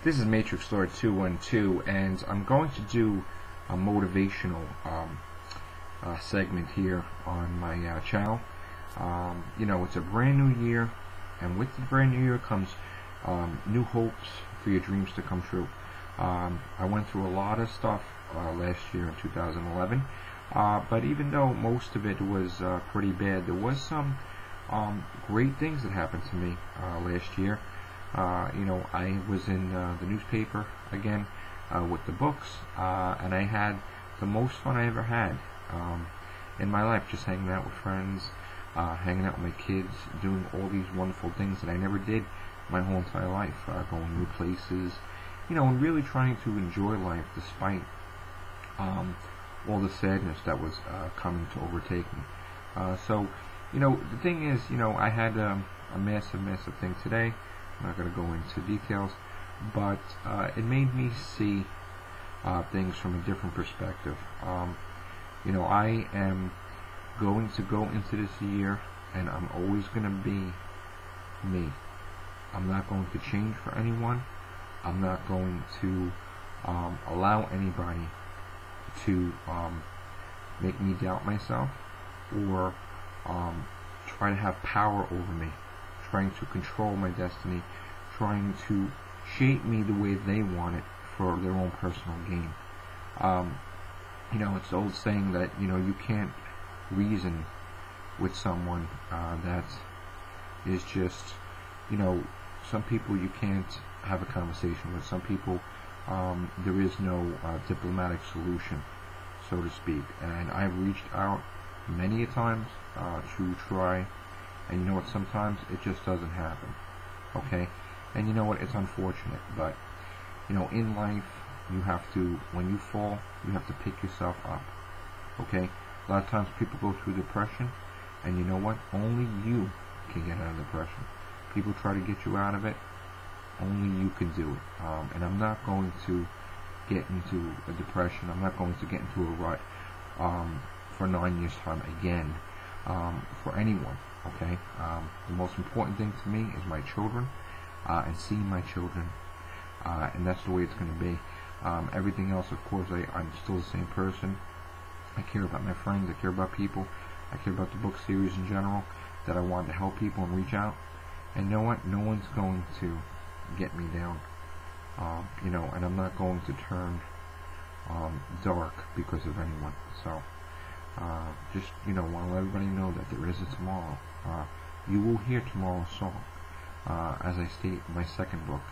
This is Matrix Lord 212, and I'm going to do a motivational segment here on my channel. It's a brand new year, and with the brand new year comes new hopes for your dreams to come true. I went through a lot of stuff last year in 2011, but even though most of it was pretty bad, there was some great things that happened to me last year. I was in the newspaper again with the books, and I had the most fun I ever had in my life, just hanging out with friends, hanging out with my kids, doing all these wonderful things that I never did my whole entire life, going new places, and really trying to enjoy life despite all the sadness that was coming to overtake me. So the thing is, I had a massive thing today. I'm not going to go into details, but it made me see things from a different perspective. I am going to go into this year, and I'm always going to be me. I'm not going to change for anyone. I'm not going to allow anybody to make me doubt myself or try to have power over me, trying to control my destiny, trying to shape me the way they want it for their own personal gain. It's the old saying that you can't reason with someone that is just some people you can't have a conversation with. Some people there is no diplomatic solution, so to speak. And I've reached out many a times to try, and sometimes it just doesn't happen. Okay? And it's unfortunate, but in life you have to, when you fall, you have to pick yourself up. Okay? A lot of times people go through depression, and only you can get out of depression. People try to get you out of it, only you can do it. And I'm not going to get into a depression. I'm not going to get into a rut for 9 years time again for anyone. Okay? The most important thing to me is my children and seeing my children, and that's the way it's going to be. Everything else, of course, I'm still the same person. I care about my friends. I care about people. I care about the book series in general, that I want to help people and reach out. And no one's going to get me down. And I'm not going to turn dark because of anyone. So just want to let everybody know that there is a tomorrow. You will hear tomorrow's song, as I state in my second book.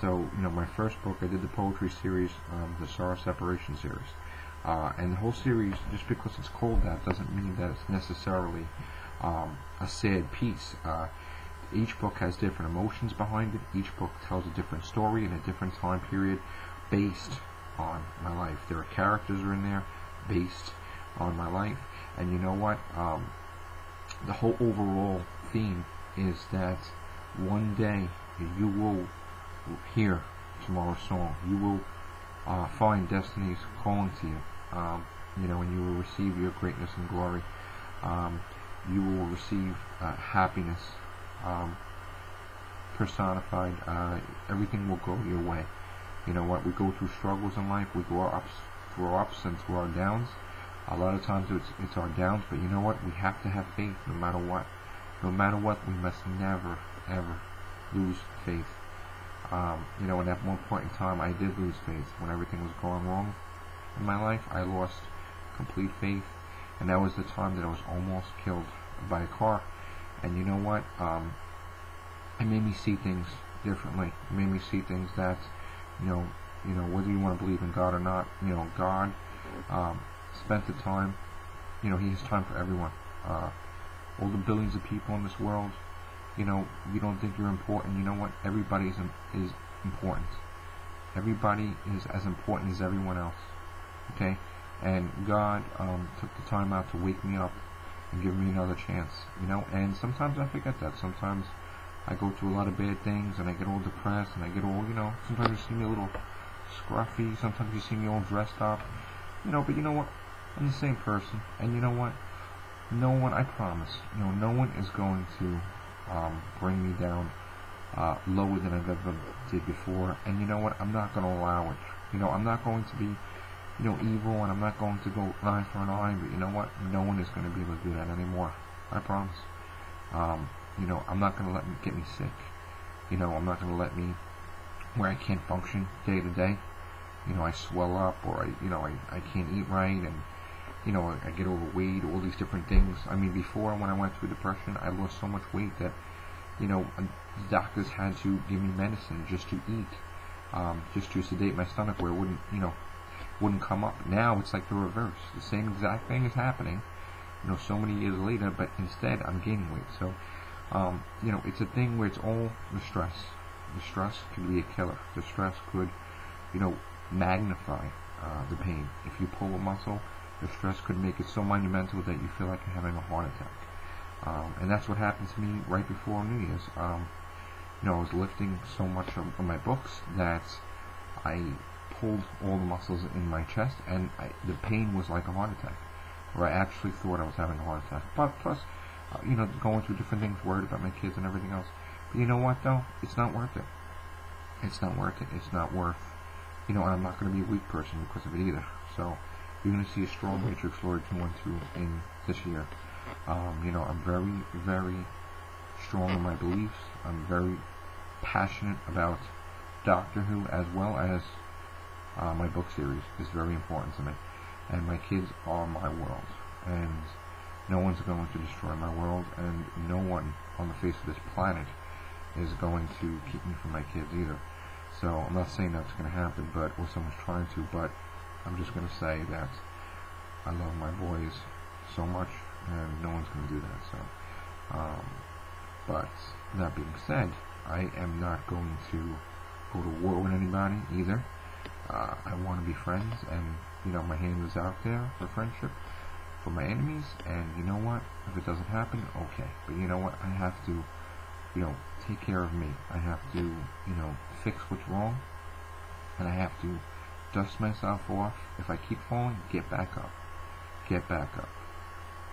So my first book, I did the poetry series, the Sorrow Separation series, and the whole series, just because it's called that doesn't mean that it's necessarily a sad piece. Each book has different emotions behind it. Each book tells a different story in a different time period based on my life. There are characters in there based on my life. And the whole overall theme is that one day you will hear tomorrow's song. You will find destiny's calling to you. And you will receive your greatness and glory. You will receive happiness personified. Everything will go your way. We go through struggles in life. We go through our ups and through our downs. A lot of times it's our downs, but we have to have faith no matter what. No matter what, we must never ever lose faith. And at one point in time I did lose faith. When everything was going wrong in my life, I lost complete faith, and that was the time that I was almost killed by a car. And it made me see things differently. It made me see things that, whether you want to believe in God or not, God spent the time. He has time for everyone. All the billions of people in this world, you don't think you're important. Everybody is important. Everybody is as important as everyone else. Okay? And God took the time out to wake me up and give me another chance, and sometimes I forget that. Sometimes I go through a lot of bad things, and I get all depressed, and I get all, sometimes you see me a little scruffy, sometimes you see me all dressed up, but I'm the same person, and no one, I promise, no one is going to bring me down lower than I've ever did before. And you know what? I'm not going to allow it. I'm not going to be, evil, and I'm not going to go eye for an eye. But you know what? No one is going to be able to do that anymore. I promise. I'm not going to let it get me sick. I'm not going to let me where I can't function day to day. I swell up, or I can't eat right, and I get overweight, all these different things. I mean, before, when I went through depression, I lost so much weight that the doctors had to give me medicine just to eat, just to sedate my stomach where it wouldn't come up. Now it's like the reverse. The same exact thing is happening, so many years later, but instead I'm gaining weight. So, it's a thing where it's all the stress. The stress could be a killer. The stress could, magnify the pain. If you pull a muscle, the stress could make it so monumental that you feel like you're having a heart attack. And that's what happened to me right before New Year's. I was lifting so much of my books that I pulled all the muscles in my chest, and the pain was like a heart attack, or I actually thought I was having a heart attack. But plus, going through different things, worried about my kids and everything else. But you know what, though? It's not worth it. It's not worth it. It's not worth, and I'm not going to be a weak person because of it either. So, you're going to see a strong Matrix Lord 212 in this year. I'm very, very strong in my beliefs. I'm very passionate about Doctor Who, as well as my book series is very important to me. And my kids are my world. And no one's going to destroy my world, and no one on the face of this planet is going to keep me from my kids either. So I'm not saying that's going to happen, or someone's trying to, but I'm just going to say that I love my boys so much, and no one's going to do that. So, but that being said, I am not going to go to war with anybody either. I want to be friends, and my hand is out there for friendship for my enemies. And you know what? If it doesn't happen, okay. But you know what? I have to, take care of me. I have to, fix what's wrong, and I have to dust myself off. If I keep falling, get back up. Get back up.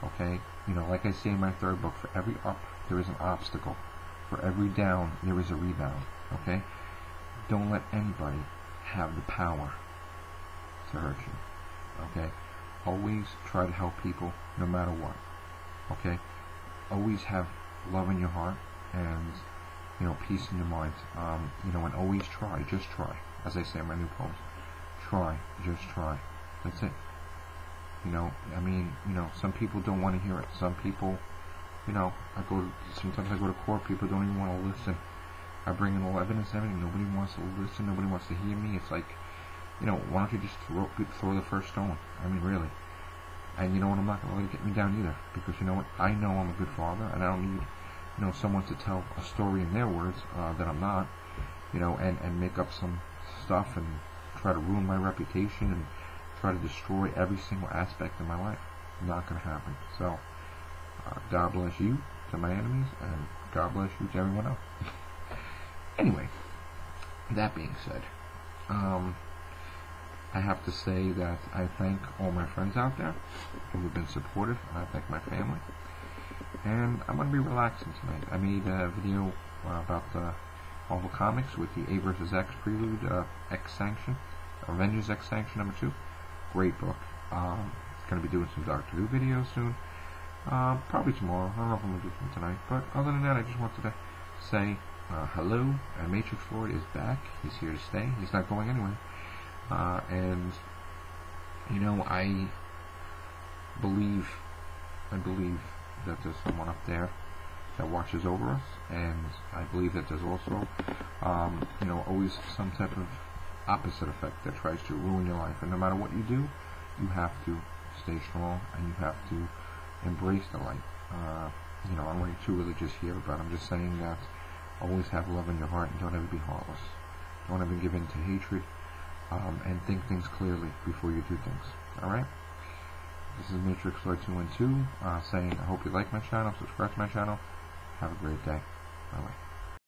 Okay? Like I say in my third book, for every up, there is an obstacle. For every down, there is a rebound. Okay? Don't let anybody have the power to hurt you. Okay? Always try to help people, no matter what. Okay? Always have love in your heart, and peace in your mind. And always try. Just try. As I say in my new poems, try. Just try. That's it. Some people don't want to hear it. Some people, sometimes I go to court, people don't even want to listen. I bring in all evidence and everything. Nobody wants to listen. Nobody wants to hear me. It's like, why don't you just throw the first stone? I mean, really. And you know what? I'm not going to let it get me down either. Because you know what? I know I'm a good father, and I don't need, someone to tell a story in their words that I'm not, and make up some stuff and try to ruin my reputation and try to destroy every single aspect of my life. Not going to happen. So, God bless you to my enemies, and God bless you to everyone else. Anyway, that being said, I have to say that I thank all my friends out there who have been supportive, and I thank my family. And I'm going to be relaxing tonight. I made a video about the Marvel Comics with the A vs. X prelude, X Sanction, Avengers X Sanction number 2. Great book. Going to be doing some Doctor Who videos soon. Probably tomorrow. I don't know if I'm going to do some tonight. But other than that, I just wanted to say hello. And Matrix Lord is back. He's here to stay. He's not going anywhere. And I believe that there's someone up there that watches over us, and I believe that there's also always some type of opposite effect that tries to ruin your life. And no matter what you do, you have to stay strong, and you have to embrace the light. I'm not too religious here, but I'm just saying that always have love in your heart, and don't ever be heartless. Don't ever give in to hatred. And think things clearly before you do things. Alright? This is Matrix Lord 212 saying I hope you like my channel, subscribe to my channel. Have a great day. Bye-bye.